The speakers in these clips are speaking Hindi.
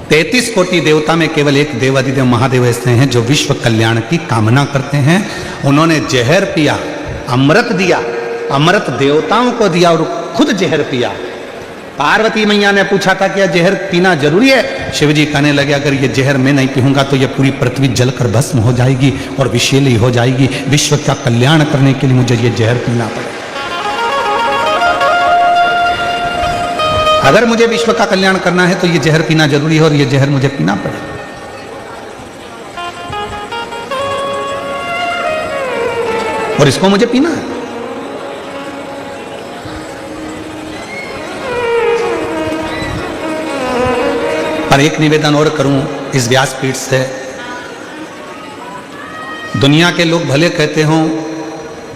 33 कोटि देवता में केवल एक देवाधिदेव महादेव ऐसे हैं जो विश्व कल्याण की कामना करते हैं। उन्होंने जहर पिया, अमृत दिया, अमृत देवताओं को दिया और खुद जहर पिया। पार्वती मैया ने पूछा था कि यह जहर पीना जरूरी है? शिवजी कहने लगे अगर ये जहर मैं नहीं पीऊंगा तो ये पूरी पृथ्वी जलकर भस्म हो जाएगी और विषैली हो जाएगी। विश्व का कल्याण करने के लिए मुझे ये जहर पीना पड़ेगा। अगर मुझे विश्व का कल्याण करना है तो ये जहर पीना जरूरी है और ये जहर मुझे पीना पड़ेगा। और इसको मुझे पीना है। पर एक निवेदन और करूं इस व्यासपीठ से, दुनिया के लोग भले कहते हों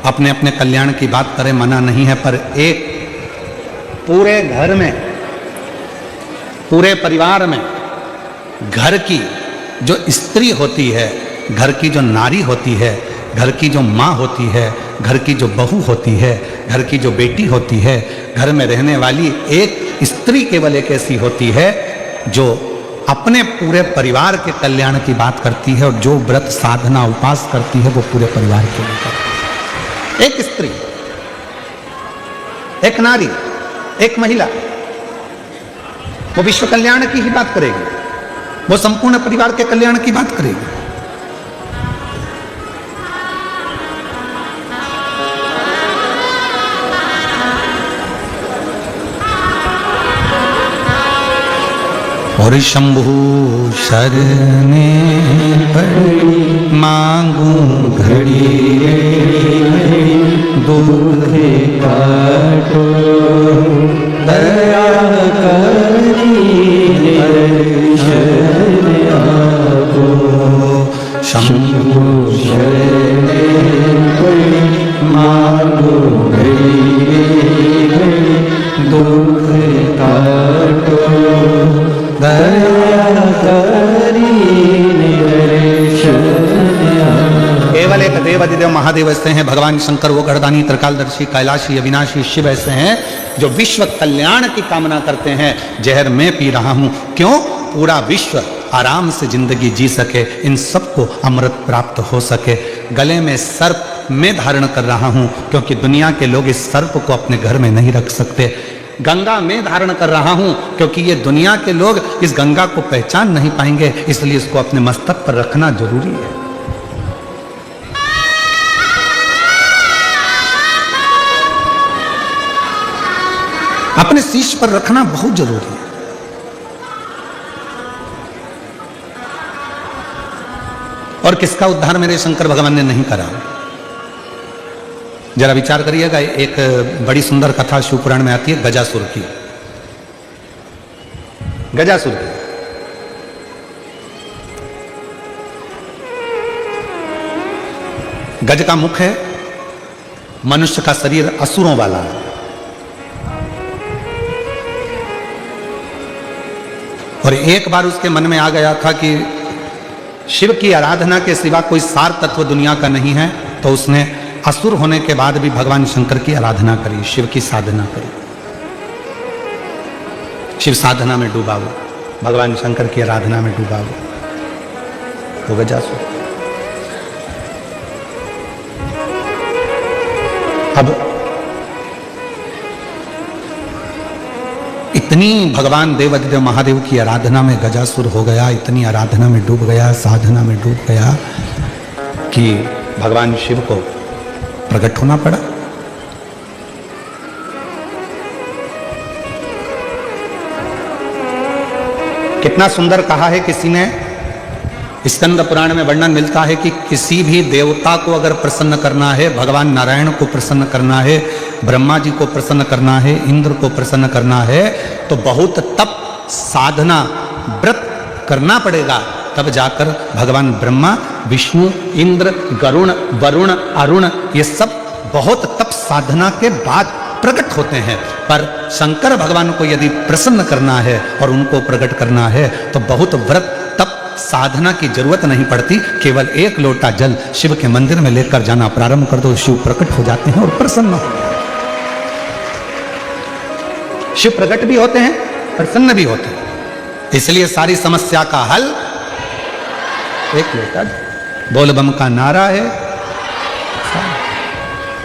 अपने अपने कल्याण की बात करें, मना नहीं है, पर एक पूरे घर में, पूरे परिवार में घर की जो स्त्री होती है, घर की जो नारी होती है, घर की जो माँ होती है, घर की जो बहू होती है, घर की जो बेटी होती है, घर में रहने वाली एक स्त्री केवल एक ऐसी होती है जो अपने पूरे परिवार के कल्याण की बात करती है और जो व्रत साधना उपास करती है वो पूरे परिवार के लिए करती है। एक स्त्री, एक नारी, एक महिला, वो विश्व कल्याण की ही बात करेगी, वो संपूर्ण परिवार के कल्याण की बात करेगी। और शंभु शरणे पड़ी मांगू घड़ी दुख काटो दया करी शरण आपो। शंभु शरणे पड़ी मांगू घड़ी दुख काटो केवल एक देवाधिदेव महादेव ऐसे हैं, भगवान शंकर वो गढ़दानी त्रिकालदर्शी कैलाशी अविनाशी शिव ऐसे हैं जो विश्व कल्याण की कामना करते हैं। जहर मैं पी रहा हूं, क्यों? पूरा विश्व आराम से जिंदगी जी सके, इन सबको अमृत प्राप्त हो सके। गले में सर्प मैं धारण कर रहा हूं क्योंकि दुनिया के लोग इस सर्प को अपने घर में नहीं रख सकते। गंगा में धारण कर रहा हूं क्योंकि ये दुनिया के लोग इस गंगा को पहचान नहीं पाएंगे, इसलिए इसको अपने मस्तक पर रखना जरूरी है। अपने शीश पर रखना बहुत जरूरी है। और किसका उद्धार मेरे शंकर भगवान ने नहीं करा? जरा विचार करिएगा। एक बड़ी सुंदर कथा शिव पुराण में आती है गजासुर की। गजासुर की गज का मुख है, मनुष्य का शरीर असुरों वाला है। और एक बार उसके मन में आ गया था कि शिव की आराधना के सिवा कोई सार तत्व दुनिया का नहीं है, तो उसने असुर होने के बाद भी भगवान शंकर की आराधना करी, शिव की साधना करी। शिव साधना में डूबा हुआ, भगवान शंकर की आराधना में डूबा हुआ वो गजासुर। अब इतनी भगवान देवाधिदेव महादेव की आराधना में गजासुर हो गया, इतनी आराधना में डूब गया, साधना में डूब गया कि भगवान शिव को प्रकट होना पड़ा। कितना सुंदर कहा है किसी ने, स्कंद पुराण में वर्णन मिलता है कि किसी भी देवता को अगर प्रसन्न करना है, भगवान नारायण को प्रसन्न करना है, ब्रह्मा जी को प्रसन्न करना है, इंद्र को प्रसन्न करना है, तो बहुत तप साधना व्रत करना पड़ेगा। तब जाकर भगवान ब्रह्मा, विष्णु, इंद्र, गरुण, वरुण, अरुण ये सब बहुत तप साधना के बाद प्रकट होते हैं। पर शंकर भगवान को यदि प्रसन्न करना है और उनको प्रकट करना है तो बहुत व्रत तप साधना की जरूरत नहीं पड़ती। केवल एक लोटा जल शिव के मंदिर में लेकर जाना प्रारंभ कर दो, शिव प्रकट हो जाते हैं और प्रसन्न हो। शिव प्रकट भी होते हैं, प्रसन्न भी होते हैं। इसलिए सारी समस्या का हल एक लेकर बोल बम का नारा है।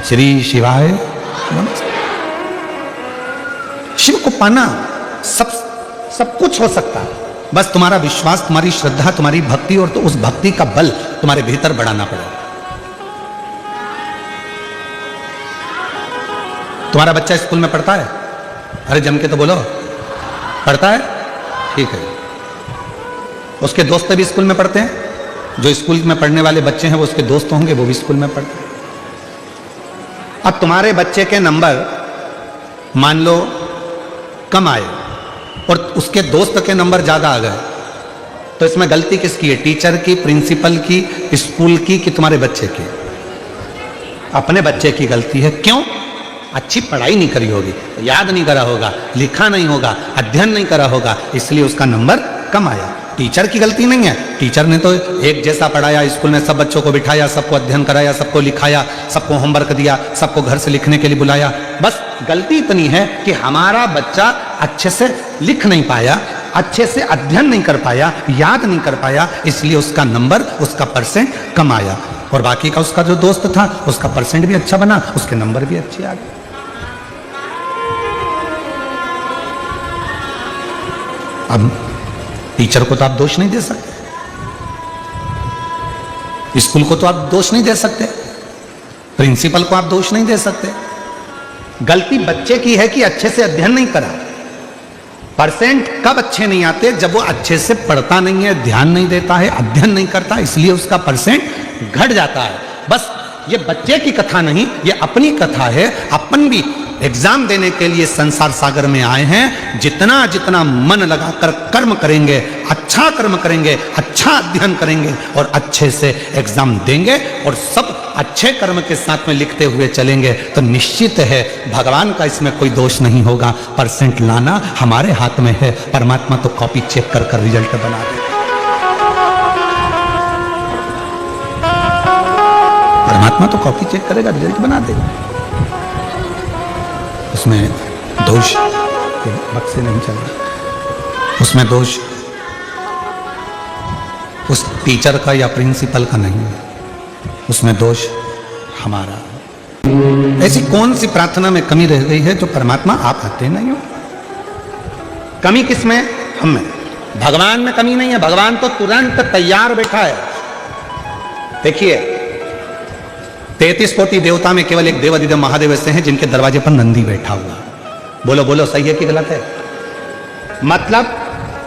श्री शिवाय नमः। शिव को पाना सब कुछ हो सकता है, बस तुम्हारा विश्वास, तुम्हारी श्रद्धा, तुम्हारी भक्ति और तो उस भक्ति का बल तुम्हारे भीतर बढ़ाना पड़ेगा। तुम्हारा बच्चा स्कूल में पढ़ता है? अरे जम के तो बोलो, पढ़ता है? ठीक है। उसके दोस्त भी स्कूल में पढ़ते हैं? जो स्कूल में पढ़ने वाले बच्चे हैं वो उसके दोस्त होंगे, वो भी स्कूल में पढ़ते हैं। अब तुम्हारे बच्चे के नंबर मान लो कम आए और उसके दोस्त के नंबर ज्यादा आ गए, तो इसमें गलती किसकी है? टीचर की, प्रिंसिपल की, स्कूल की कि तुम्हारे बच्चे की? अपने बच्चे की गलती है। क्यों? अच्छी पढ़ाई नहीं करी होगी, याद नहीं करा होगा, लिखा नहीं होगा, अध्ययन नहीं करा होगा, इसलिए उसका नंबर कम आया। टीचर की गलती नहीं है। टीचर ने तो एक जैसा पढ़ाया, स्कूल में सब बच्चों को बिठाया, सबको अध्ययन कराया, सबको लिखाया, सबको होमवर्क दिया, सबको घर से लिखने के लिए बुलाया। बस गलती इतनी है कि हमारा बच्चा अच्छे से लिख नहीं पाया, अच्छे से अध्ययन नहीं कर पाया, याद नहीं कर पाया, इसलिए उसका नंबर, उसका परसेंट कम आया। और बाकी का उसका जो दोस्त था उसका परसेंट भी अच्छा बना, उसके नंबर भी अच्छे आ गए। अब टीचर को तो आप दोष नहीं दे सकते, स्कूल को तो आप दोष नहीं दे सकते, प्रिंसिपल को आप दोष नहीं दे सकते। गलती बच्चे की है कि अच्छे से अध्ययन नहीं करा। परसेंट कब अच्छे नहीं आते? जब वो अच्छे से पढ़ता नहीं है, ध्यान नहीं देता है, अध्ययन नहीं करता, इसलिए उसका परसेंट घट जाता है। बस ये बच्चे की कथा नहीं, ये अपनी कथा है। अपन भी एग्जाम देने के लिए संसार सागर में आए हैं। जितना जितना मन लगाकर कर्म करेंगे, अच्छा कर्म करेंगे, अच्छा अध्ययन करेंगे और अच्छे से एग्जाम देंगे और सब अच्छे कर्म के साथ में लिखते हुए चलेंगे, तो निश्चित है भगवान का इसमें कोई दोष नहीं होगा। परसेंट लाना हमारे हाथ में है, परमात्मा तो कॉपी चेक कर कर रिजल्ट बना दे। परमात्मा तो कॉपी चेक करेगा, रिजल्ट बना देगा। उसमें दोष बक्से नहीं चल रहा, उसमें दोष उस टीचर का या प्रिंसिपल का नहीं है, उसमें दोष हमारा। ऐसी कौन सी प्रार्थना में कमी रह गई है जो परमात्मा आप आते नहीं हो? कमी किसमें? हम में। भगवान में कमी नहीं है, भगवान तो तुरंत तैयार बैठा है। देखिए 33 कोटि देवता में केवल एक देवाधिदेव महादेव ऐसे हैं जिनके दरवाजे पर नंदी बैठा हुआ। बोलो बोलो, सही है कि गलत है? मतलब,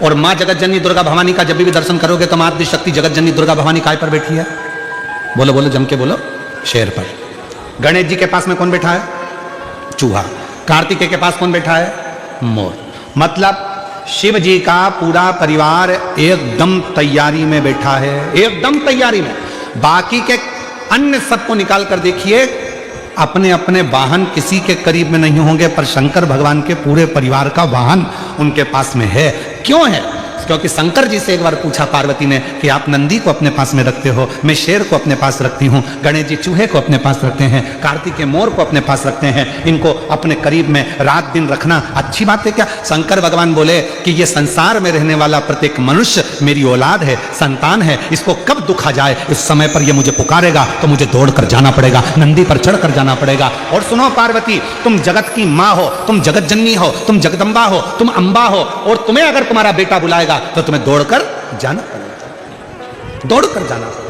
और मां जगत जननी दुर्गा भवानी का जब भी दर्शन करोगे तो मां शक्ति जगत जननी दुर्गा भवानी काय पर बैठी है? बोलो बोलो, जम के बोलो, शेर पर। गणेश जी के पास में कौन बैठा है? चूहा। कार्तिकेय के पास कौन बैठा है? मोर। मतलब शिव जी का पूरा परिवार एकदम तैयारी में बैठा है, एकदम तैयारी में। बाकी के अन्य सबको निकाल कर देखिए, अपने अपने वाहन किसी के करीब में नहीं होंगे, पर शंकर भगवान के पूरे परिवार का वाहन उनके पास में है। क्यों है? क्योंकि शंकर जी से एक बार पूछा पार्वती ने कि आप नंदी को अपने पास में रखते हो, मैं शेर को अपने पास रखती हूँ, गणेश जी चूहे को अपने पास रखते हैं, कार्तिकेय मोर को अपने पास रखते हैं, इनको अपने करीब में रात दिन रखना अच्छी बात है क्या? शंकर भगवान बोले कि ये संसार में रहने वाला प्रत्येक मनुष्य मेरी औलाद है, संतान है, इसको कब दुख आ जाए इस समय पर ये मुझे पुकारेगा तो मुझे दौड़ कर जाना पड़ेगा, नंदी पर चढ़ कर जाना पड़ेगा। और सुनो पार्वती, तुम जगत की माँ हो, तुम जगत जननी हो, तुम जगदम्बा हो, तुम अम्बा हो, और तुम्हें अगर तुम्हारा बेटा बुलाएगा तो तुम्हें दौड़कर जाना पड़ेगा, दौड़कर जाना पड़ेगा।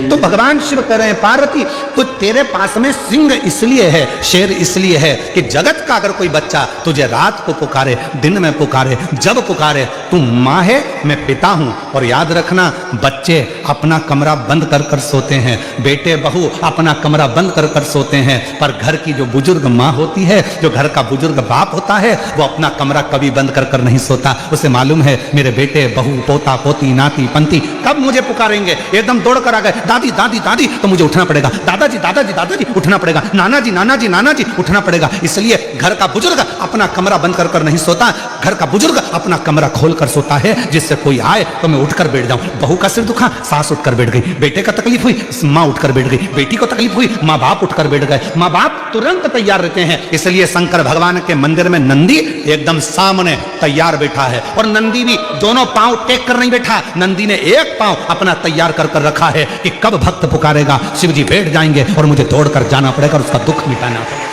तो भगवान शिव कह रहे हैं पार्वती, तो तेरे पास में सिंह इसलिए है, शेर इसलिए है कि जगत का अगर कोई बच्चा तुझे रात को पुकारे, दिन में पुकारे, जब पुकारे, तू माँ है, मैं पिता हूं। और याद रखना, बच्चे अपना कमरा बंद कर कर सोते हैं, बेटे बहू अपना कमरा बंद कर कर सोते हैं, पर घर की जो बुजुर्ग माँ होती है, जो घर का बुजुर्ग बाप होता है, वो अपना कमरा कभी बंद कर कर नहीं सोता। उसे मालूम है मेरे बेटे बहू पोता पोती नाती पंती कब मुझे पुकारेंगे, एकदम दौड़ कर आ गए, दादी दादी दादी, तो मुझे उठना पड़ेगा, दादाजी दादाजी दादाजी उठना पड़ेगा, नाना जी नाना जी नाना जी उठना पड़ेगा। इसलिए घर का बुजुर्ग अपना कमरा बंद कर कर नहीं सोता, घर का बुजुर्ग अपना कमरा खोलकर सोता है, जिससे कोई आए तो मैं उठकर बैठ जाऊं। बहू का सिर दुखा, सास उठकर बैठ गई। बेटे का तकलीफ हुई, माँ उठकर बैठ गई। बेटी को तकलीफ हुई, माँ बाप उठकर बैठ गए। माँ बाप तुरंत तैयार रहते हैं। इसलिए शंकर भगवान के मंदिर में नंदी एकदम सामने तैयार बैठा है, और नंदी भी दोनों पांव टेक कर नहीं बैठा। नंदी ने एक पांव अपना तैयार कर कर रखा है कि कब भक्त पुकारेगा शिव जी बैठ जाएंगे और मुझे दौड़कर जाना पड़ेगा और उसका दुख मिटाना पड़ेगा।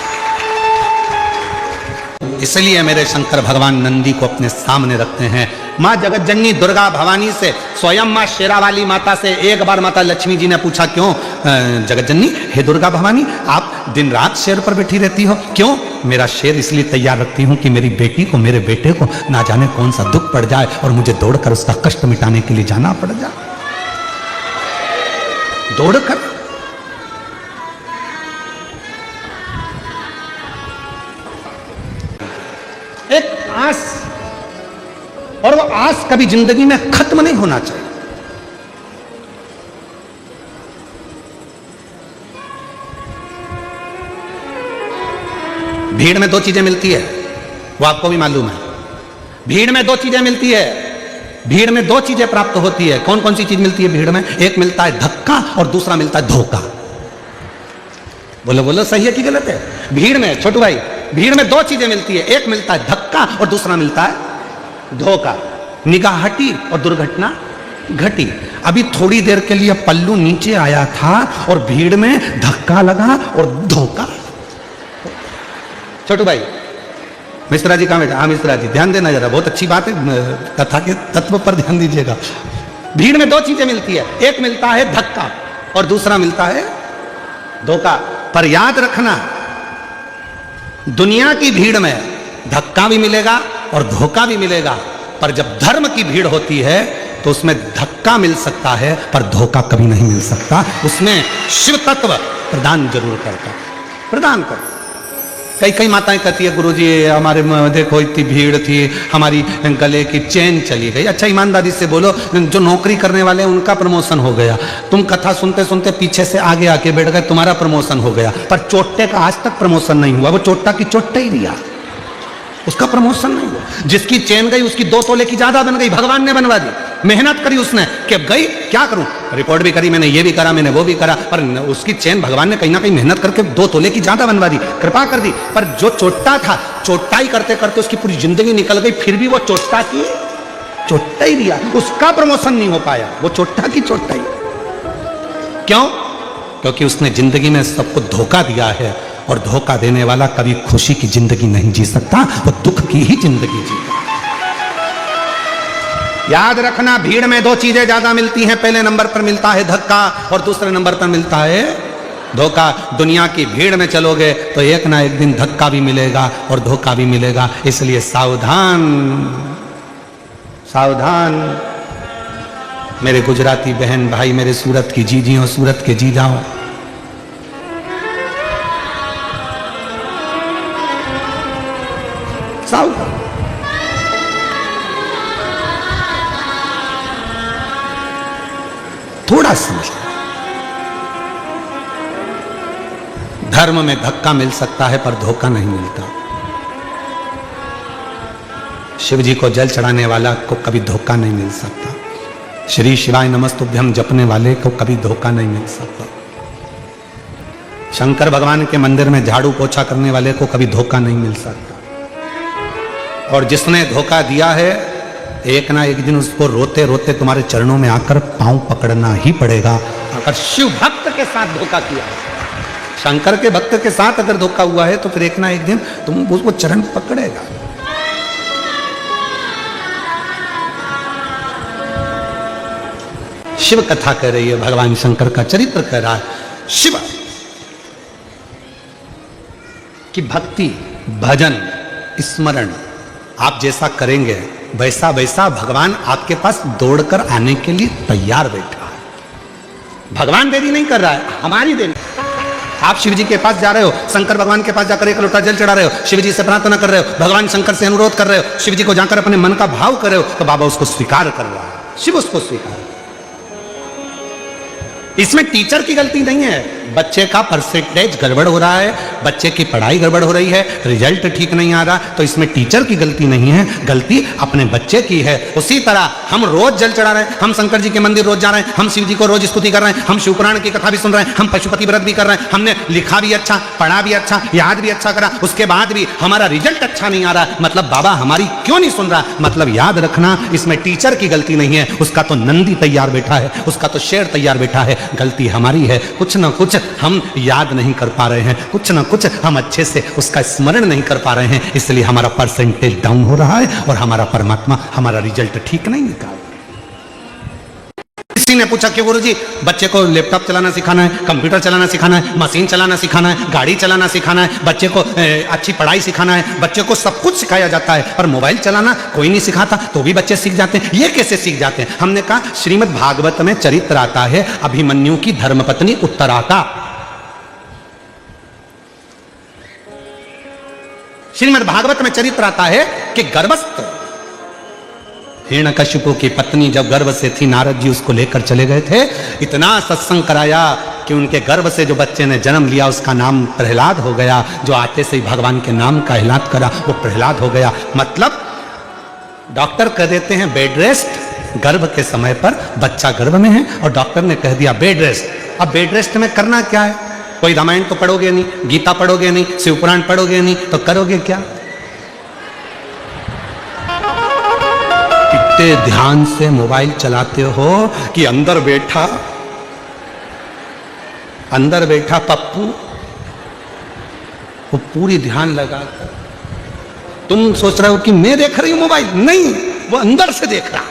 इसलिए मेरे शंकर भगवान नंदी को अपने सामने रखते हैं। माँ जगत जननी दुर्गा भवानी से, स्वयं माँ शेरावाली माता से एक बार माता लक्ष्मी जी ने पूछा, क्यों जगत जननी, हे दुर्गा भवानी, आप दिन रात शेर पर बैठी रहती हो? क्यों? मेरा शेर इसलिए तैयार रखती हूँ कि मेरी बेटी को, मेरे बेटे को ना जाने कौन सा दुख पड़ जाए और मुझे दौड़कर उसका कष्ट मिटाने के लिए जाना पड़ जाए। दौड़कर एक आस, और वो आस कभी जिंदगी में खत्म नहीं होना चाहिए। भीड़ में दो चीजें मिलती है, वो आपको भी मालूम है। भीड़ में दो चीजें मिलती है, भीड़ में दो चीजें प्राप्त होती है। कौन कौन सी चीज मिलती है भीड़ में? एक मिलता है धक्का और दूसरा मिलता है धोखा। बोलो बोलो, सही है कि गलत है? भीड़ में, छोटू भाई, भीड़ में दो चीजें मिलती है, एक मिलता है धक्का और दूसरा मिलता है धोखा। निगाह हटी और दुर्घटना घटी। अभी थोड़ी देर के लिए पल्लू नीचे आया था और भीड़ में धक्का लगा और धोखा। छोटू भाई, मिश्रा जी कहाँ बैठा? हाँ मिश्रा जी, ध्यान देना जरा, बहुत अच्छी बात है, कथा के तत्व पर ध्यान दीजिएगा। भीड़ में दो चीजें मिलती है, एक मिलता है धक्का और दूसरा मिलता है धोखा। पर याद रखना, दुनिया की भीड़ में धक्का भी मिलेगा और धोखा भी मिलेगा, पर जब धर्म की भीड़ होती है तो उसमें धक्का मिल सकता है पर धोखा कभी नहीं मिल सकता। उसमें शिव तत्व प्रदान जरूर करता, प्रदान कर। कई कई माताएं कहती है, गुरुजी हमारे देखो इतनी भीड़ थी, हमारी गले की चेन चली गई। अच्छा ईमानदारी से बोलो, जो नौकरी करने वाले हैं उनका प्रमोशन हो गया, तुम कथा सुनते सुनते पीछे से आगे आके बैठ गए, तुम्हारा प्रमोशन हो गया, पर चोट्टे का आज तक प्रमोशन नहीं हुआ। वो चोट्टा की चोट्टा ही रिया, उसका प्रमोशन नहीं हुआ। जिसकी चेन गई उसकी 2 तोले की ज्यादा बन गई, भगवान ने बनवा दी। मेहनत करी उसने कि गई, क्या करूं, रिपोर्ट भी करी मैंने, ये भी करा मैंने, वो भी करा, पर उसकी चेन भगवान ने कहीं ना कहीं मेहनत करके 2 तोले की ज्यादा बनवा दी, कृपा कर दी। पर जो चोट्टा था, चोट्टाई करते करते उसकी पूरी जिंदगी निकल गई, फिर भी वो चोट्टा की चोट्टा ही रिया, उसका प्रमोशन नहीं हो पाया, वो चोट्टा की चोट्टा ही। क्यों? क्योंकि उसने जिंदगी में सबको धोखा दिया है, और धोखा देने वाला कभी खुशी की जिंदगी नहीं जी सकता, वो दुख की ही जिंदगी जीता। याद रखना, भीड़ में दो चीजें ज्यादा मिलती हैं, पहले नंबर पर मिलता है धक्का और दूसरे नंबर पर मिलता है धोखा। दुनिया की भीड़ में चलोगे तो एक ना एक दिन धक्का भी मिलेगा और धोखा भी मिलेगा, इसलिए सावधान सावधान। मेरे गुजराती बहन भाई, मेरे सूरत की जीजी और सूरत के जी जाओ, सावधान। थोड़ा समझ, धर्म में धक्का मिल सकता है पर धोखा नहीं मिलता। शिव जी को जल चढ़ाने वाला को कभी धोखा नहीं मिल सकता, श्री शिवाय नमस्तुभ्यम जपने वाले को कभी धोखा नहीं मिल सकता, शंकर भगवान के मंदिर में झाड़ू पोछा करने वाले को कभी धोखा नहीं मिल सकता। और जिसने धोखा दिया है, एक ना एक दिन उसको रोते रोते तुम्हारे चरणों में आकर पांव पकड़ना ही पड़ेगा। अगर शिव भक्त के साथ धोखा किया, शंकर के भक्त के साथ अगर धोखा हुआ है, तो फिर एक ना एक दिन तुम उसको चरण पकड़ेगा। शिव कथा कह रही है, भगवान शंकर का चरित्र कह रहा है। शिव की भक्ति, भजन, स्मरण आप जैसा करेंगे, वैसा वैसा भगवान आपके पास दौड़कर आने के लिए तैयार बैठा है। भगवान देरी नहीं कर रहा है, हमारी देरी। आप शिव जी के पास जा रहे हो, शंकर भगवान के पास जाकर एक लोटा जल चढ़ा रहे हो, शिव जी से प्रार्थना कर रहे हो, भगवान शंकर से अनुरोध कर रहे हो, शिव जी को जाकर अपने मन का भाव कर रहे हो, तो बाबा उसको स्वीकार कर रहा है, शिव उसको स्वीकार। इसमें टीचर की गलती नहीं है, बच्चे का परसेंटेज गड़बड़ हो रहा है, बच्चे की पढ़ाई गड़बड़ हो रही है, रिजल्ट ठीक नहीं आ रहा, तो इसमें टीचर की गलती नहीं है, गलती अपने बच्चे की है। उसी तरह हम रोज जल चढ़ा रहे हैं, हम शंकर जी के मंदिर रोज जा रहे हैं, हम शिव जी को रोज स्तुति कर रहे हैं, हम शिवपुराण की कथा भी सुन रहे हैं, हम पशुपति व्रत भी कर रहे हैं, हमने लिखा भी अच्छा, पढ़ा भी अच्छा, याद भी अच्छा करा, उसके बाद भी हमारा रिजल्ट अच्छा नहीं आ रहा, मतलब बाबा हमारी क्यों नहीं सुन रहा? मतलब याद रखना, इसमें टीचर की गलती नहीं है, उसका तो नंदी तैयार बैठा है, उसका तो शेर तैयार बैठा है, गलती हमारी है। कुछ ना कुछ हम याद नहीं कर पा रहे हैं, कुछ ना कुछ हम अच्छे से उसका स्मरण नहीं कर पा रहे हैं, इसलिए हमारा परसेंटेज डाउन हो रहा है और हमारा परमात्मा हमारा रिजल्ट ठीक नहीं निकाल। किसी ने पूछा कि गुरुजी बच्चे को लैपटॉप चलाना सिखाना है, कंप्यूटर चलाना सिखाना है, मशीन चलाना सिखाना है, गाड़ी चलाना सिखाना है, बच्चे को अच्छी पढ़ाई सिखाना है, बच्चे को सब कुछ सिखाया जाता है, पर मोबाइल चलाना कोई नहीं सिखाता, तो भी बच्चे सीख जाते हैं, ये कैसे सीख जाते हैं? हमने कहा श्रीमद् भागवत में चरित्र आता है अभिमन्यु की धर्मपत्नी उत्तरा का। श्रीमद् भागवत में चरित्र आता है कि गर्भस्थ हिरण्यकशिपु की पत्नी जब गर्भ से थी, नारद जी उसको लेकर चले गए थे, इतना सत्संग कराया कि उनके गर्भ से जो बच्चे ने जन्म लिया उसका नाम प्रहलाद हो गया, जो आते से ही भगवान के नाम का एलान करा वो प्रहलाद हो गया। मतलब डॉक्टर कह देते हैं बेड रेस्ट, गर्भ के समय पर बच्चा गर्भ में है और डॉक्टर ने कह दिया बेड रेस्ट। अब बेड रेस्ट में करना क्या है? कोई रामायण तो पढ़ोगे नहीं, गीता पढ़ोगे नहीं, शिवपुराण पढ़ोगे नहीं, तो करोगे क्या? कितने ध्यान से मोबाइल चलाते हो कि अंदर बैठा पप्पू वो पूरी ध्यान लगाकर, तुम सोच रहे हो कि मैं देख रही हूं मोबाइल, नहीं, वो अंदर से देख रहा,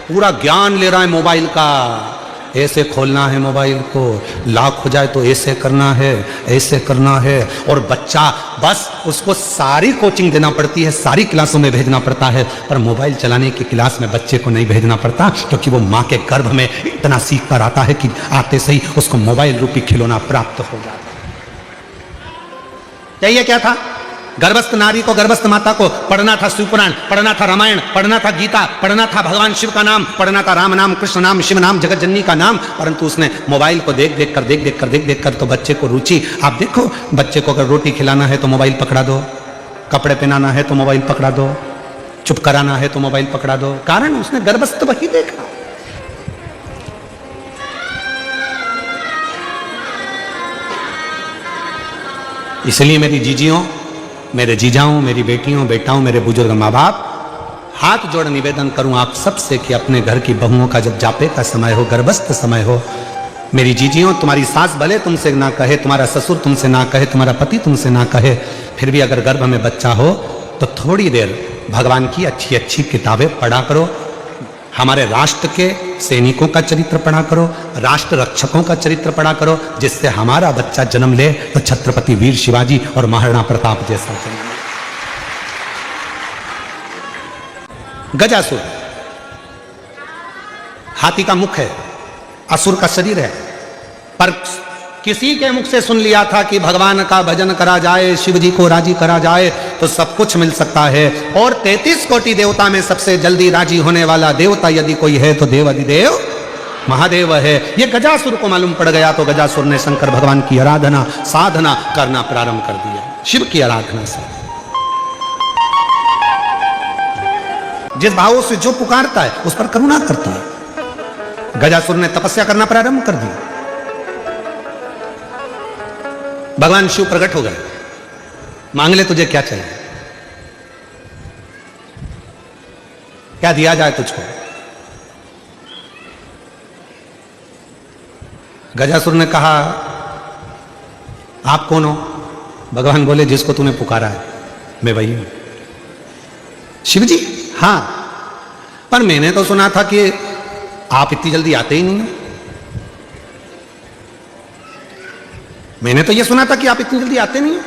पूरा ज्ञान ले रहा है मोबाइल का। ऐसे खोलना है मोबाइल को, लॉक हो जाए तो ऐसे करना है, ऐसे करना है, और बच्चा बस उसको सारी कोचिंग देना पड़ती है, सारी क्लासों में भेजना पड़ता है, पर मोबाइल चलाने की क्लास में बच्चे को नहीं भेजना पड़ता, क्योंकि वो माँ के गर्भ में इतना सीख कर आता है कि आते से ही उसको मोबाइल रूपी खिलौना प्राप्त हो जाता है। चाहिए क्या था? गर्भस्थ नारी को, गर्भस्थ माता को पढ़ना था शिवपुराण, पढ़ना था रामायण, पढ़ना था गीता, पढ़ना था भगवान शिव का नाम, पढ़ना था राम नाम, कृष्ण नाम, शिव नाम, जगत जननी का नाम, परंतु उसने मोबाइल को देख देख कर तो बच्चे को रुचि। आप देखो बच्चे को अगर रोटी खिलाना है तो मोबाइल पकड़ा दो, कपड़े पहनाना है तो मोबाइल पकड़ा दो, चुप कराना है तो मोबाइल पकड़ा दो, कारण उसने गर्भस्थ वही देखा। इसलिए मेरी जीजियों, मेरे जीजाओं, मेरी बेटियों, बेटाओं, मेरे बुजुर्ग माँ बाप, हाथ जोड़ निवेदन करूं आप सबसे कि अपने घर की बहुओं का जब जापे का समय हो, गर्भस्थ समय हो, मेरी जीजियों, तुम्हारी सास भले तुमसे ना कहे, तुम्हारा ससुर तुमसे ना कहे, तुम्हारा पति तुमसे ना कहे, फिर भी अगर गर्भ में बच्चा हो तो थोड़ी देर भगवान की अच्छी अच्छी किताबें पढ़ा करो, हमारे राष्ट्र के सैनिकों का चरित्र पढ़ा करो, राष्ट्र रक्षकों का चरित्र पढ़ा करो, जिससे हमारा बच्चा जन्म ले तो छत्रपति वीर शिवाजी और महाराणा प्रताप जैसा जन्म। गजासुर हाथी का मुख है, असुर का शरीर है, पर किसी के मुख से सुन लिया था कि भगवान का भजन करा जाए, शिव जी को राजी करा जाए तो सब कुछ मिल सकता है, और 33 कोटि देवता में सबसे जल्दी राजी होने वाला देवता यदि कोई है तो देवाधिदेव महादेव है। ये गजासुर को मालूम पड़ गया तो गजासुर ने शंकर भगवान की आराधना साधना करना प्रारंभ कर दिया, शिव की आराधना से। जिस भाव से जो पुकारता है उस पर करुणा करता है। गजासुर ने तपस्या करना प्रारंभ कर दी, भगवान शिव प्रकट हो गए, मांग ले तुझे क्या चाहिए, क्या दिया जाए तुझको। गजासुर ने कहा आप कौन हो? भगवान बोले जिसको तूने पुकारा है मैं वही हूं। शिव जी हाँ, पर मैंने तो सुना था कि आप इतनी जल्दी आते ही नहीं हो, मैंने तो ये सुना था कि आप इतनी जल्दी आते नहीं हो।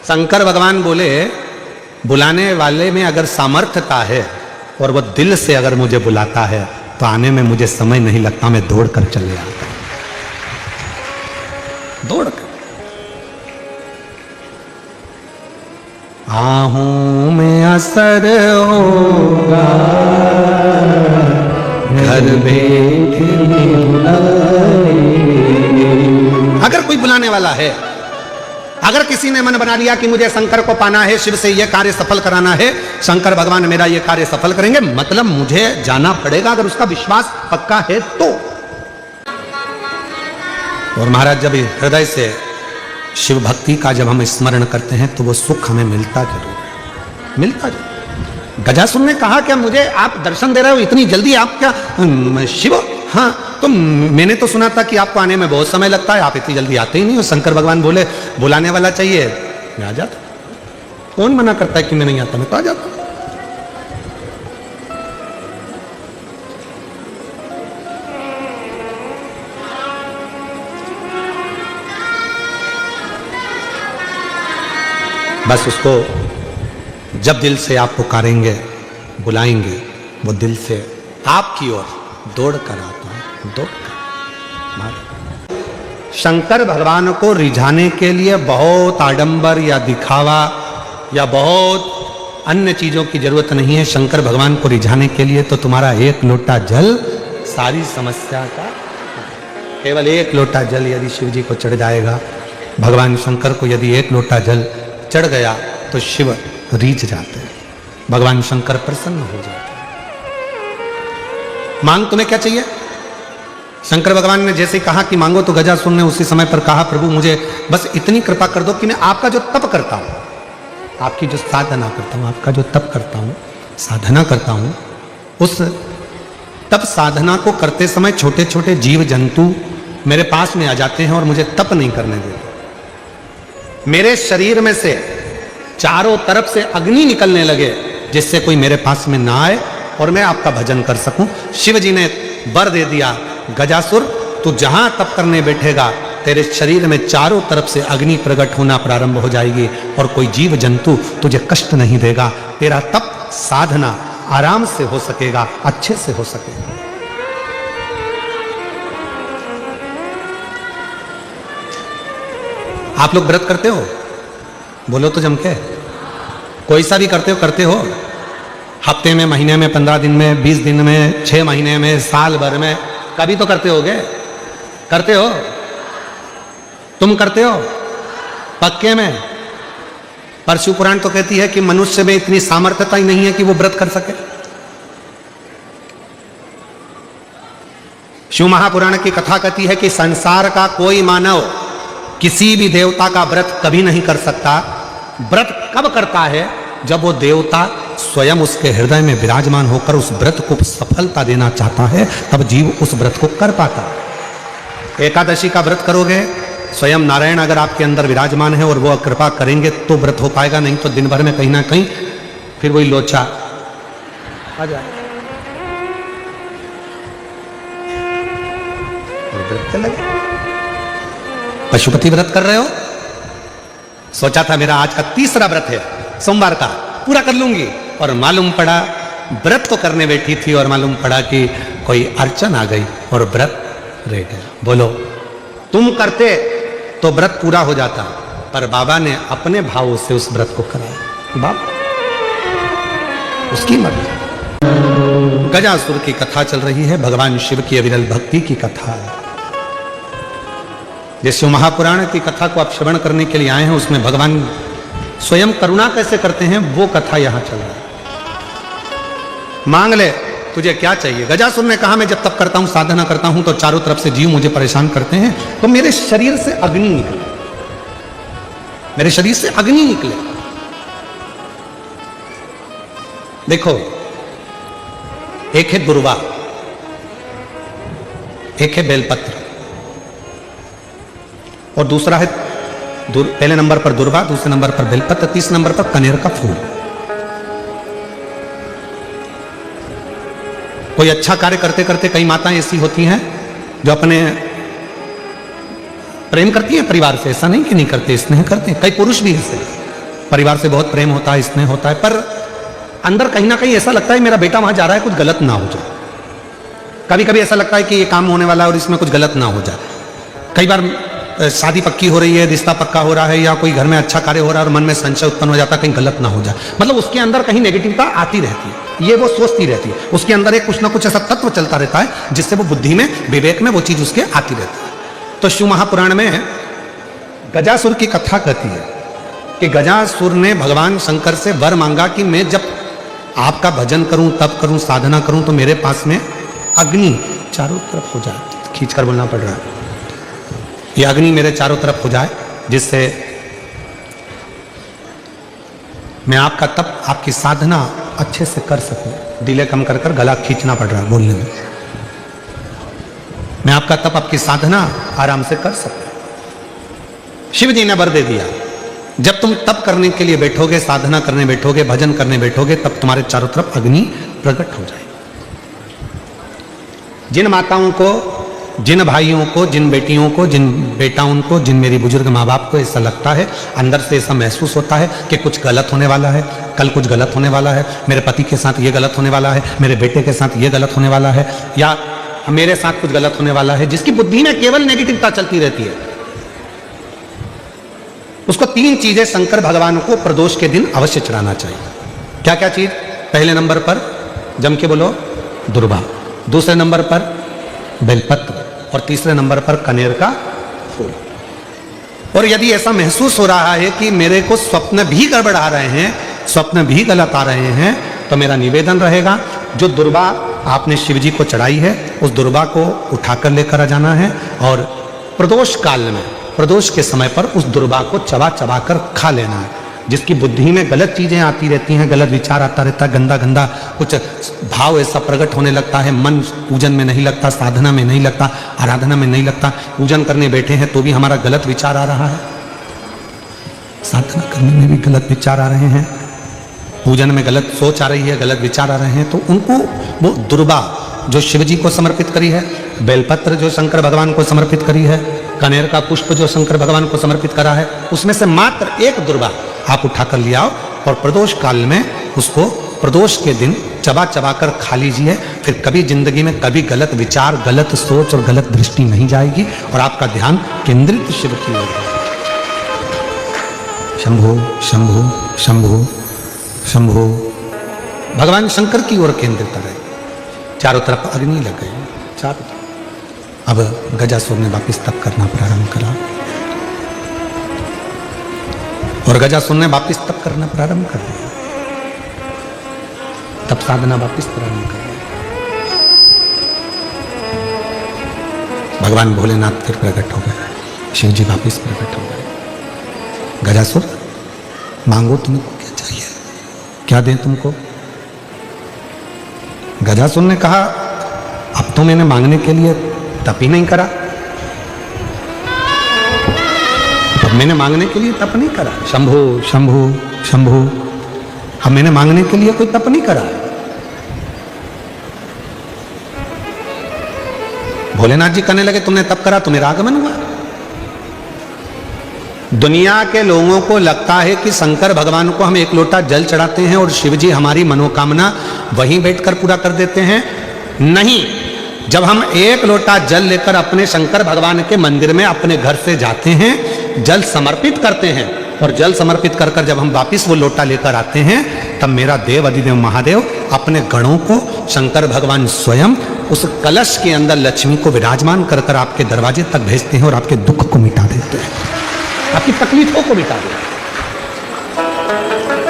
शंकर भगवान बोले बुलाने वाले में अगर सामर्थ्यता है और वो दिल से अगर मुझे बुलाता है तो आने में मुझे समय नहीं लगता, मैं दौड़ कर चले आता, दौड़ कर। आहूं में असर होगा घर बैठे बुलाए, वाला है। अगर किसी ने मन बना लिया कि मुझे शंकर को पाना है, शिव से यह कार्य सफल कराना है, शंकर भगवान मेरा यह कार्य सफल करेंगे, मतलब मुझे जाना पड़ेगा, अगर उसका विश्वास पक्का है तो। और महाराज जब हृदय से शिव भक्ति का जब हम स्मरण करते हैं तो वो सुख हमें मिलता जरूर, मिलता जरूर। गजासुर ने कहा क्या मुझे आप दर्शन दे रहे हो इतनी जल्दी, आप क्या शिव? हाँ, तो मैंने तो सुना था कि आपको आने में बहुत समय लगता है, आप इतनी जल्दी आते ही नहीं हो। शंकर भगवान बोले बुलाने वाला चाहिए, मैं आ जाता। कौन मना करता है कि मैं नहीं आता, मैं तो आ जाता। बस उसको जब दिल से आप पुकारेंगे, बुलाएंगे, वो दिल से आपकी ओर दौड़ कर आता है, दौड़ कर। शंकर भगवान को रिझाने के लिए बहुत आडंबर या दिखावा या बहुत अन्य चीजों की जरूरत नहीं है। शंकर भगवान को रिझाने के लिए तो तुम्हारा एक लोटा जल सारी समस्या का, केवल एक लोटा जल यदि शिव जी को चढ़ जाएगा, भगवान शंकर को यदि एक लोटा जल चढ़ गया तो शिव रीझ जाते हैं, भगवान शंकर प्रसन्न हो जाते हैं। मांग तुम्हें क्या चाहिए? शंकर भगवान ने जैसे कहा कि मांगो, तो गजासुर ने उसी समय पर कहा प्रभु मुझे बस इतनी कृपा कर दो कि मैं आपका जो तप करता हूं, आपकी जो साधना करता हूं, आपका जो तप करता हूं, साधना करता हूं, उस तप साधना को करते समय छोटे छोटे जीव जंतु मेरे पास में आ जाते हैं और मुझे तप नहीं करने देते। मेरे शरीर में से चारों तरफ से अग्नि निकलने लगे जिससे कोई मेरे पास में ना आए और मैं आपका भजन कर सकूं। शिव जी ने वर दे दिया, गजासुर तू जहां तप करने बैठेगा तेरे शरीर में चारों तरफ से अग्नि प्रकट होना प्रारंभ हो जाएगी और कोई जीव जंतु तुझे कष्ट नहीं देगा, तेरा तप साधना आराम से हो सकेगा, अच्छे से हो सकेगा। आप लोग व्रत करते हो? बोलो तो जम के। कोई सा भी करते हो? हफ्ते में, महीने में, 15 दिन में, 20 दिन में, 6 महीने में, साल भर में, कभी तो करते होगे। करते हो? तुम करते हो पक्के में? पर शिव पुराण तो कहती है कि मनुष्य में इतनी सामर्थ्यता ही नहीं है कि वो व्रत कर सके। शिव महापुराण की कथा कहती है कि संसार का कोई मानव किसी भी देवता का व्रत कभी नहीं कर सकता। व्रत कब करता है? जब वो देवता स्वयं उसके हृदय में विराजमान होकर उस व्रत को सफलता देना चाहता है, तब जीव उस व्रत को कर पाता है। एकादशी का व्रत करोगे, स्वयं नारायण अगर आपके अंदर विराजमान है और वो कृपा करेंगे तो व्रत हो पाएगा, नहीं तो दिन भर में कहीं ना कहीं फिर वही लोचा आ जाए और व्रत चल लगे। पशुपति व्रत कर रहे हो? सोचा था मेरा आज का तीसरा व्रत है, सोमवार का पूरा कर लूंगी, और मालूम पड़ा व्रत तो करने बैठी थी और मालूम पड़ा कि कोई अड़चन आ गई और व्रत रह गया। बोलो, तुम करते तो व्रत पूरा हो जाता, पर बाबा ने अपने भावों से उस व्रत को कराया। बाबा उसकी मर्जी। गजासुर की कथा चल रही है, भगवान शिव की अविरल भक्ति की कथा है। जैसे महापुराण की कथा को आप श्रवण करने के लिए आए हैं, उसमें भगवान स्वयं करुणा कैसे करते हैं वो कथा यहां चल रहा है। मांग ले, तुझे क्या चाहिए? गजासुर ने कहा मैं जब तप करता हूं, साधना करता हूं, तो चारों तरफ से जीव मुझे परेशान करते हैं, तो मेरे शरीर से अग्नि निकले, मेरे शरीर से अग्नि निकले। देखो, एक है दुर्वा, एक है बेलपत्र, और दूसरा है पहले नंबर पर दुर्वा, दूसरे नंबर पर बेलपत्र, तीसरे नंबर पर कनेर का फूल। कोई अच्छा कार्य करते करते कई माताएं ऐसी होती हैं जो अपने प्रेम करती हैं परिवार से, ऐसा नहीं कि नहीं करते, स्नेह करते हैं। कई पुरुष भी ऐसे, परिवार से बहुत प्रेम होता है, स्नेह होता है, पर अंदर कहीं ना कहीं ऐसा लगता है मेरा बेटा वहां जा रहा है, कुछ गलत ना हो जाए। कभी कभी ऐसा लगता है कि ये काम होने वाला है और इसमें कुछ गलत ना हो जाए। कई बार शादी पक्की हो रही है, रिश्ता पक्का हो रहा है, या कोई घर में अच्छा कार्य हो रहा है और मन में संशय उत्पन्न हो जाता है कहीं गलत ना हो जाए। मतलब उसके अंदर कहीं नेगेटिवता आती रहती है, ये वो सोचती रहती है, उसके अंदर एक कुछ ना कुछ ऐसा तत्व चलता रहता है जिससे वो बुद्धि में, विवेक में वो चीज उसके आती रहती है। तो शिव महापुराण में गजासुर की कथा कहती है कि गजासुर ने भगवान शंकर से वर मांगा कि मैं जब आपका भजन करूं, तप करूं, साधना करूं तो मेरे पास में अग्नि चारों तरफ हो जाए। खींचकर बोलना पड़ रहा है, ये अग्नि मेरे चारों तरफ हो जाए, जिससे मैं आपका तप, आपकी साधना अच्छे से कर सकूं। डिले कम कर गला खींचना पड़ रहा है बोलने में। मैं आपका तप, आपकी साधना आराम से कर सकूं। शिव जी ने वर दे दिया, जब तुम तप करने के लिए बैठोगे, साधना करने बैठोगे, भजन करने बैठोगे, तब तुम्हारे चारों तरफ अग्नि प्रकट हो जाएगी। जिन माताओं को, जिन भाइयों को, जिन बेटियों को, जिन बेटाओं को, जिन मेरी बुजुर्ग माँ बाप को ऐसा लगता है, अंदर से ऐसा महसूस होता है कि कुछ गलत होने वाला है, कल कुछ गलत होने वाला है, मेरे पति के साथ ये गलत होने वाला है, मेरे बेटे के साथ ये गलत होने वाला है, या मेरे साथ कुछ गलत होने वाला है, जिसकी बुद्धि में केवल नेगेटिवता चलती रहती है, उसको 3 चीजें शंकर भगवान को प्रदोष के दिन अवश्य चढ़ाना चाहिए। क्या क्या चीज? पहले नंबर पर जम के बोलो दुर्वा, दूसरे नंबर पर बेलपत्र, और तीसरे नंबर पर कनेर का फूल। और यदि ऐसा महसूस हो रहा है कि मेरे को स्वप्न भी गड़बड़ आ रहे हैं, स्वप्न भी गलत आ रहे हैं, तो मेरा निवेदन रहेगा, जो दुर्वा आपने शिव जी को चढ़ाई है, उस दुर्वा को उठाकर लेकर आ जाना है, और प्रदोष काल में, प्रदोष के समय पर उस दुर्वा को चबा चबा कर खा लेना है। जिसकी बुद्धि में गलत चीजें आती रहती हैं, गलत विचार आता रहता है, गंदा गंदा कुछ भाव ऐसा प्रकट होने लगता है, मन पूजन में नहीं लगता, साधना में नहीं लगता, आराधना में नहीं लगता, पूजन करने बैठे हैं तो भी हमारा गलत विचार आ रहा है, साधना करने में भी गलत विचार आ रहे हैं, पूजन में गलत सोच आ रही है, गलत विचार आ रहे हैं, तो उनको वो दुर्वा जो शिव जी को समर्पित करी है, बेलपत्र जो शंकर भगवान को समर्पित करी है, कनेर का पुष्प जो शंकर भगवान को समर्पित करा है, उसमें से मात्र एक दुर्वा आप उठाकर ले आओ, और प्रदोष काल में उसको प्रदोष के दिन चबा चबा कर खा लीजिए। फिर कभी जिंदगी में कभी गलत विचार, गलत सोच और गलत दृष्टि नहीं जाएगी, और आपका ध्यान केंद्रित शिव की ओर है। शंभो शंभो शंभो शंभो, भगवान शंकर की ओर केंद्रित रहे। चारों तरफ अग्नि लग गई, चारों तरफ। अब गजासुर ने वापिस तप करना प्रारंभ करा, और गजासुर ने वापिस तप करना प्रारंभ कर दिया, तप साधना वापिस प्रारंभ कर दिया। भगवान भोलेनाथ फिर प्रकट हो गए, शिव जी वापिस प्रकट हो गए। गजासुर, मांगो तुमको क्या चाहिए, क्या दें तुमको? गजासुर ने कहा, अब तो मैंने मांगने के लिए तप ही नहीं करा, अब मैंने मांगने के लिए तप नहीं करा। शंभो शंभो शंभो, अब मैंने मांगने के लिए कोई तप नहीं करा। भोलेनाथ जी कहने लगे, तुमने तप करा तो मेरा आगमन हुआ। दुनिया के लोगों को लगता है कि शंकर भगवान को हम एक लोटा जल चढ़ाते हैं और शिव जी हमारी मनोकामना वहीं बैठकर पूरा कर देते हैं। नहीं, जब हम एक लोटा जल लेकर अपने शंकर भगवान के मंदिर में अपने घर से जाते हैं, जल समर्पित करते हैं, और जल समर्पित कर कर जब हम वापिस वो लोटा लेकर आते हैं, तब मेरा देव अधिदेव महादेव अपने गणों को, शंकर भगवान स्वयं उस कलश के अंदर लक्ष्मी को विराजमान कर कर आपके दरवाजे तक भेजते हैं और आपके दुख को मिटा देते हैं, आपकी तकलीफों को मिटा देते हैं,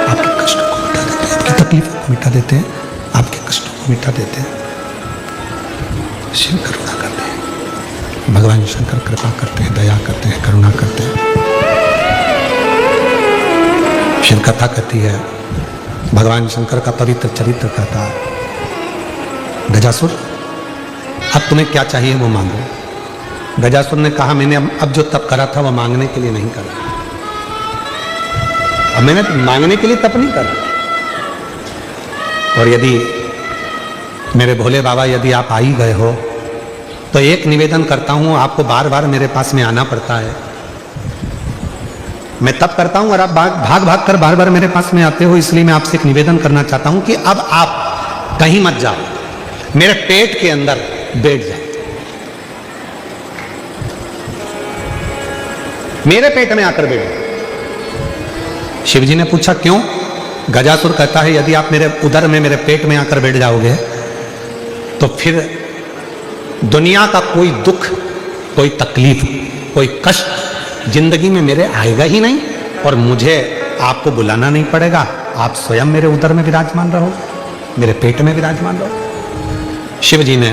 आपके कष्टों को मिटा देते हैं, आपकी तकलीफों को मिटा देते हैं, आपके कष्टों को मिटा देते हैं। शिव करुणा करते हैं, भगवान शंकर कृपा करते हैं, दया करते हैं, करुणा करते हैं। शिव कथा कहती है, भगवान शंकर का पवित्र चरित्र कहता है, गजासुर अब तुम्हें क्या चाहिए वो मांगो। गजासुर ने कहा, मैंने अब जो तप करा था वो मांगने के लिए नहीं करा, अब मैंने मांगने के लिए तप नहीं करा। और यदि मेरे भोले बाबा, यदि आप आ ही गए हो तो एक निवेदन करता हूं, आपको बार बार मेरे पास में आना पड़ता है, मैं तप करता हूं और आप भाग भाग कर बार बार मेरे पास में आते हो, इसलिए मैं आपसे एक निवेदन करना चाहता हूं कि अब आप कहीं मत जाओ, मेरे पेट के अंदर बैठ जाओ, मेरे पेट में आकर बैठो। शिव जी ने पूछा क्यों? गजासुर कहता है, यदि आप मेरे उदर में, मेरे पेट में आकर बैठ जाओगे तो फिर दुनिया का कोई दुख, कोई तकलीफ, कोई कष्ट जिंदगी में मेरे आएगा ही नहीं और मुझे आपको बुलाना नहीं पड़ेगा, आप स्वयं मेरे उदर में विराजमान रहो, मेरे पेट में विराजमान रहो। शिव जी ने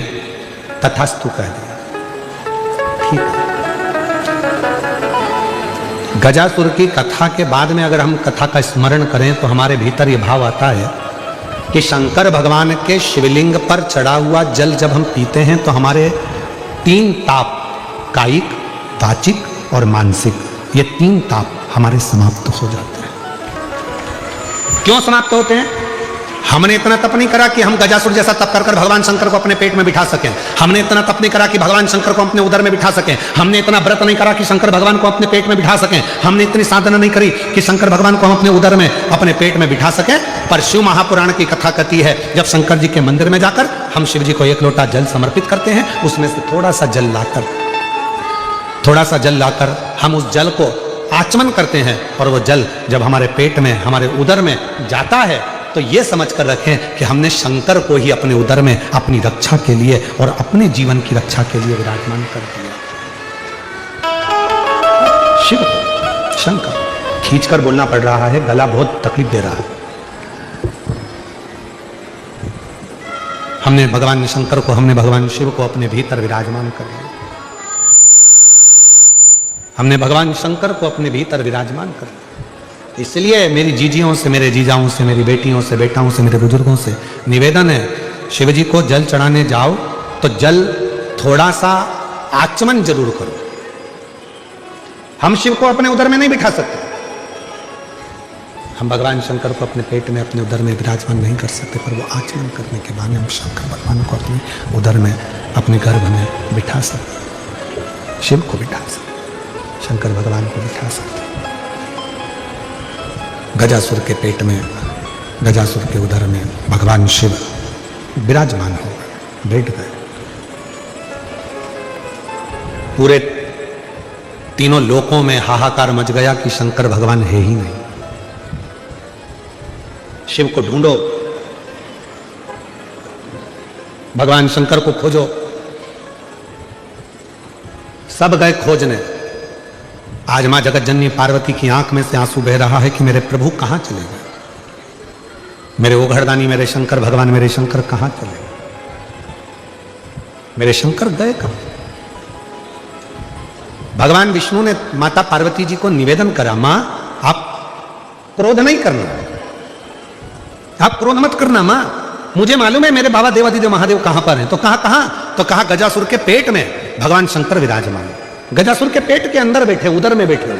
तथास्तु कह दिया, ठीक है। गजासुर की कथा के बाद में अगर हम कथा का स्मरण करें तो हमारे भीतर ये भाव आता है कि शंकर भगवान के शिवलिंग पर चढ़ा हुआ जल जब हम पीते हैं तो हमारे 3 ताप, कायिक, वाचिक और मानसिक, ये 3 ताप हमारे समाप्त हो जाते हैं। क्यों समाप्त होते हैं? हमने इतना तप नहीं करा कि हम गजासुर जैसा तप कर भगवान शंकर को अपने पेट में बिठा सकें। हमने इतना तप नहीं करा कि भगवान शंकर को अपने उदर में बिठा सकें। हमने इतना व्रत नहीं करा कि शंकर भगवान को अपने पेट में बिठा सकें। हमने इतनी साधना नहीं करी कि शंकर भगवान को हम अपने उदर में, अपने पेट में बिठा सकें। पर शिव महापुराण की कथा कहती है, जब शंकर जी के मंदिर में जाकर हम शिव जी को 1 लोटा जल समर्पित करते हैं, उसमें से थोड़ा सा जल लाकर हम उस जल को आचमन करते हैं और वो जल जब हमारे पेट में, हमारे उदर में जाता है तो ये समझ कर रखें कि हमने शंकर को ही अपने उदर में अपनी रक्षा के लिए और अपने जीवन की रक्षा के लिए विराजमान कर दिया। शिव को, शंकर, खींचकर बोलना पड़ रहा है, गला बहुत तकलीफ दे रहा है। हमने भगवान शंकर को, हमने भगवान शिव को अपने भीतर विराजमान कर दिया। हमने भगवान शंकर को अपने भीतर विराजमान कर दिया। इसलिए मेरी जीजियों से, मेरे जीजाओं से, मेरी बेटियों से, बेटाओं से, मेरे बुजुर्गों से निवेदन है, शिव जी को जल चढ़ाने जाओ तो जल थोड़ा सा आचमन जरूर करो। हम शिव को अपने उदर में नहीं बिठा सकते, हम भगवान शंकर को अपने पेट में, अपने उदर में विराजमान नहीं कर सकते, पर वो आचमन करने के बाद हम शंकर भगवान को अपने उदर में, अपने गर्भ में बिठा सकते, शिव को बिठा सकते, शंकर भगवान को बिठा सकते। गजासुर के पेट में, गजासुर के उदर में भगवान शिव विराजमान हो गए, बैठ गए। पूरे 3 लोकों में हाहाकार मच गया कि शंकर भगवान है ही नहीं। शिव को ढूंढो, भगवान शंकर को खोजो। सब गए खोजने। आज मां जगत जननी पार्वती की आंख में से आंसू बह रहा है कि मेरे प्रभु कहां चले गए, मेरे ओघड़दानी, मेरे शंकर भगवान, मेरे शंकर कहां चले गए, मेरे शंकर गए कहां। भगवान विष्णु ने माता पार्वती जी को निवेदन करा, मां आप क्रोध नहीं करना, आप क्रोध मत करना मां, मुझे मालूम है मेरे बाबा देवादिदेव महादेव कहां पर हैं। तो कहां? तो कहा गजासुर के पेट में भगवान शंकर विराजमान, गजासुर के पेट के अंदर बैठे, उदर में बैठे।